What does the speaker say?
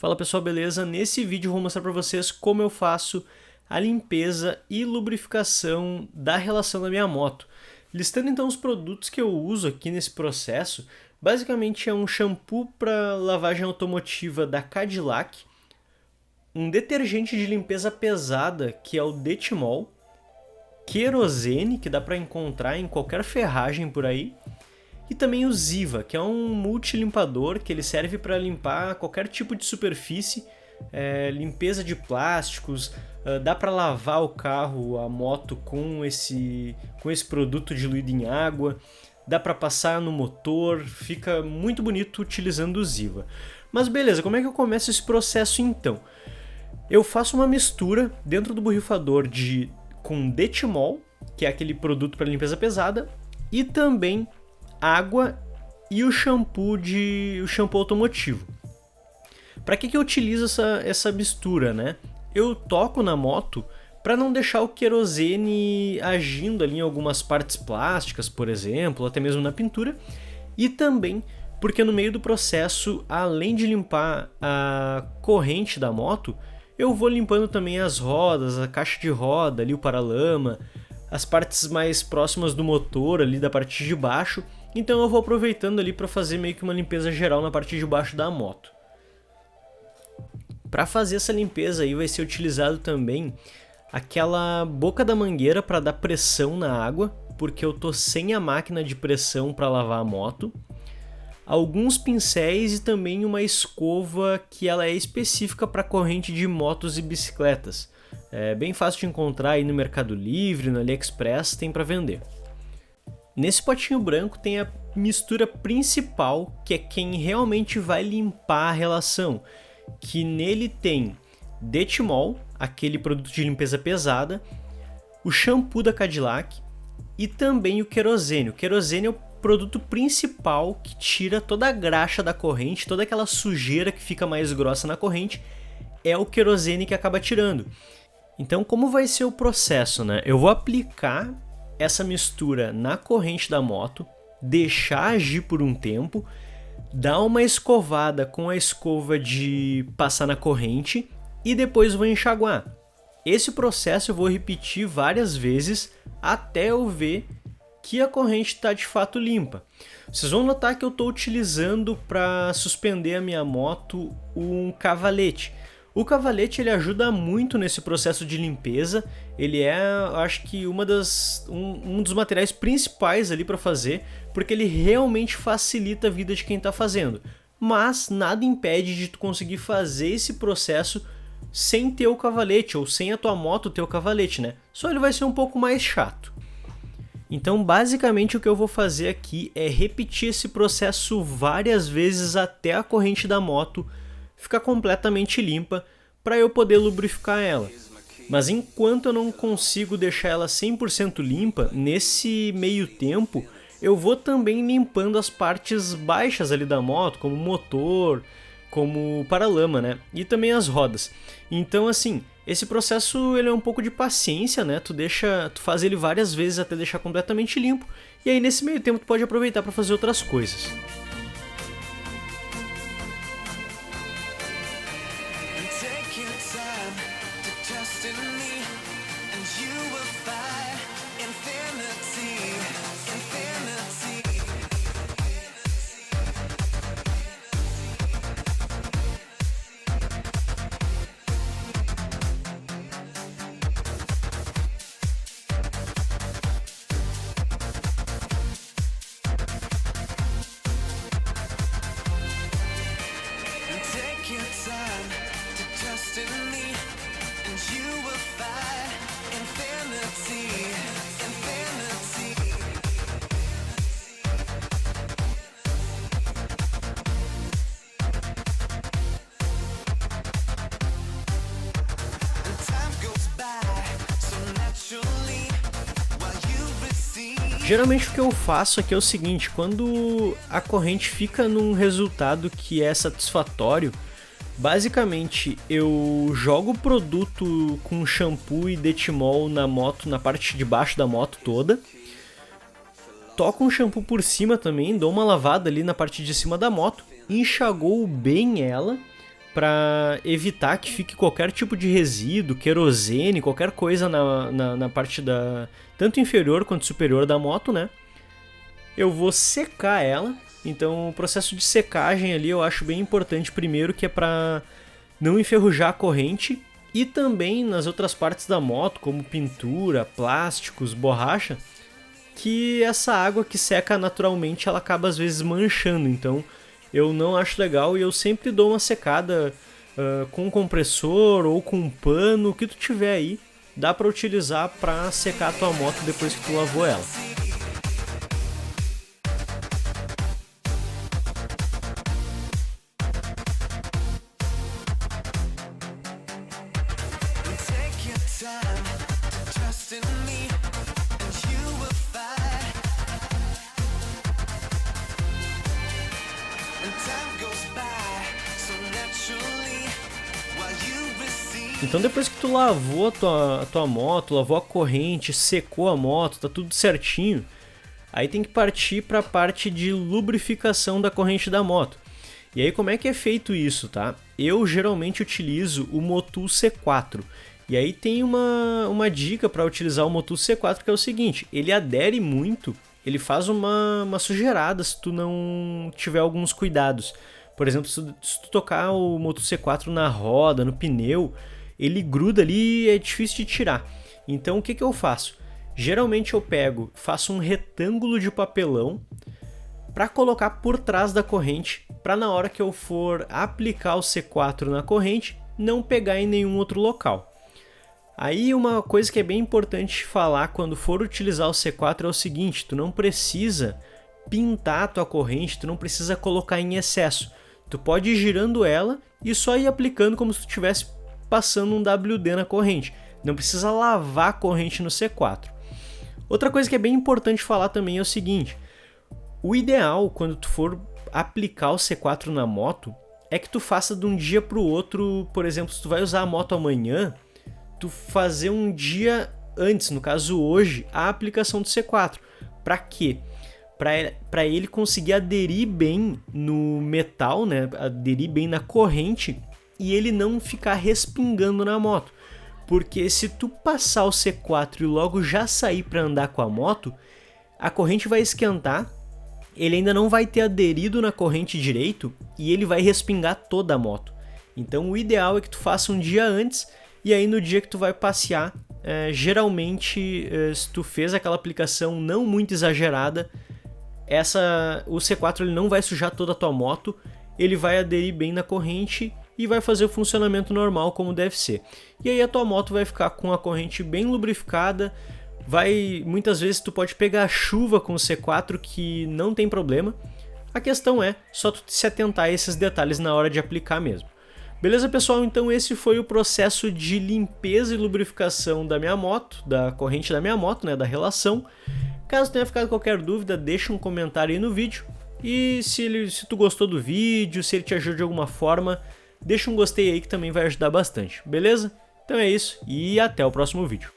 Fala pessoal, beleza? Nesse vídeo eu vou mostrar para vocês como eu faço a limpeza e lubrificação da relação da minha moto. Listando então os produtos que eu uso aqui nesse processo, basicamente é um shampoo para lavagem automotiva da Cadillac, um detergente de limpeza pesada que é o Detimol, querosene, que dá para encontrar em qualquer ferragem por aí, e também o Ziva, que é um multilimpador que ele serve para limpar qualquer tipo de superfície, limpeza de plásticos, dá para lavar o carro, a moto com esse produto diluído em água, dá para passar no motor, fica muito bonito utilizando o Ziva. Mas beleza, como é que eu começo esse processo então? Eu faço uma mistura dentro do borrifador com Detimol, que é aquele produto para limpeza pesada, e também água e o shampoo automotivo. Para que eu utilizo essa mistura, né? Eu toco na moto para não deixar o querosene agindo ali em algumas partes plásticas, por exemplo, até mesmo na pintura, e também porque no meio do processo, além de limpar a corrente da moto, eu vou limpando também as rodas, a caixa de roda, ali o paralama, as partes mais próximas do motor ali da parte de baixo. Então eu vou aproveitando ali para fazer meio que uma limpeza geral na parte de baixo da moto. Para fazer essa limpeza aí vai ser utilizado também aquela boca da mangueira para dar pressão na água, porque eu tô sem a máquina de pressão para lavar a moto. Alguns pincéis e também uma escova que ela é específica para corrente de motos e bicicletas. É bem fácil de encontrar aí no Mercado Livre, no AliExpress, tem para vender. Nesse potinho branco tem a mistura principal, que é quem realmente vai limpar a relação, que nele tem Detimol, aquele produto de limpeza pesada, o shampoo da Cadillac e também o querosene. O querosene é o produto principal que tira toda a graxa da corrente, toda aquela sujeira que fica mais grossa na corrente, é o querosene que acaba tirando. Então como vai ser o processo, né? Eu vou aplicar essa mistura na corrente da moto, deixar agir por um tempo, dar uma escovada com a escova de passar na corrente e depois vou enxaguar. Esse processo eu vou repetir várias vezes até eu ver que a corrente está de fato limpa. Vocês vão notar que eu estou utilizando para suspender a minha moto um cavalete. O cavalete ele ajuda muito nesse processo de limpeza, ele é, acho que um dos materiais principais ali para fazer, porque ele realmente facilita a vida de quem está fazendo. Mas nada impede de tu conseguir fazer esse processo sem ter o cavalete, ou sem a tua moto ter o cavalete, né? Só ele vai ser um pouco mais chato. Então basicamente o que eu vou fazer aqui é repetir esse processo várias vezes até a corrente da moto ficar completamente limpa para eu poder lubrificar ela. Mas enquanto eu não consigo deixar ela 100% limpa, nesse meio tempo eu vou também limpando as partes baixas ali da moto, como o motor, como o paralama, né? E também as rodas. Então assim, esse processo ele é um pouco de paciência, né? Tu faz ele várias vezes até deixar completamente limpo, e aí nesse meio tempo tu pode aproveitar para fazer outras coisas. Geralmente o que eu faço aqui é o seguinte: quando a corrente fica num resultado que é satisfatório, basicamente eu jogo o produto com shampoo e Detimol na moto, na parte de baixo da moto toda, toco um shampoo por cima também, dou uma lavada ali na parte de cima da moto, enxagoo bem ela, para evitar que fique qualquer tipo de resíduo, querosene, qualquer coisa na parte tanto inferior quanto superior da moto, né? Eu vou secar ela. Então o processo de secagem ali eu acho bem importante primeiro, que é para não enferrujar a corrente, e também nas outras partes da moto, como pintura, plásticos, borracha, que essa água que seca naturalmente ela acaba às vezes manchando. Então eu não acho legal e eu sempre dou uma secada com um compressor ou com um pano, o que tu tiver aí, dá para utilizar para secar a tua moto depois que tu lavou ela. Então depois que tu lavou a tua moto, lavou a corrente, secou a moto, tá tudo certinho, aí tem que partir para a parte de lubrificação da corrente da moto. E aí como é que é feito isso, tá? Eu geralmente utilizo o Motul C4. E aí tem uma dica para utilizar o Motul C4, que é o seguinte: ele adere muito, ele faz uma sujeirada se tu não tiver alguns cuidados. Por exemplo, se tu tocar o Motul C4 na roda, no pneu, ele gruda ali e é difícil de tirar. Então o que eu faço? Geralmente eu faço um retângulo de papelão para colocar por trás da corrente, para na hora que eu for aplicar o C4 na corrente, não pegar em nenhum outro local. Aí uma coisa que é bem importante falar quando for utilizar o C4 é o seguinte: tu não precisa pintar a tua corrente, tu não precisa colocar em excesso. Tu pode ir girando ela e só ir aplicando como se tu estivesse passando um WD na corrente. Não precisa lavar a corrente no C4. Outra coisa que é bem importante falar também é o seguinte: o ideal quando tu for aplicar o C4 na moto é que tu faça de um dia para o outro. Por exemplo, se tu vai usar a moto amanhã, tu fazer um dia antes, no caso hoje, a aplicação do C4. Para quê? Para ele conseguir aderir bem no metal, né? Aderir bem na corrente e ele não ficar respingando na moto. Porque se tu passar o C4 e logo já sair para andar com a moto, a corrente vai esquentar, ele ainda não vai ter aderido na corrente direito e ele vai respingar toda a moto. Então o ideal é que tu faça um dia antes, e aí no dia que tu vai passear, geralmente se tu fez aquela aplicação não muito exagerada, o C4 ele não vai sujar toda a tua moto, ele vai aderir bem na corrente e vai fazer o funcionamento normal como deve ser. E aí a tua moto vai ficar com a corrente bem lubrificada. Muitas vezes tu pode pegar chuva com o C4 que não tem problema. A questão é só tu se atentar a esses detalhes na hora de aplicar mesmo. Beleza, pessoal? Então esse foi o processo de limpeza e lubrificação da minha moto, da corrente da minha moto, né, da relação. Caso tenha ficado qualquer dúvida, deixa um comentário aí no vídeo. E se tu gostou do vídeo, se ele te ajudou de alguma forma, deixa um gostei aí que também vai ajudar bastante, beleza? Então é isso e até o próximo vídeo.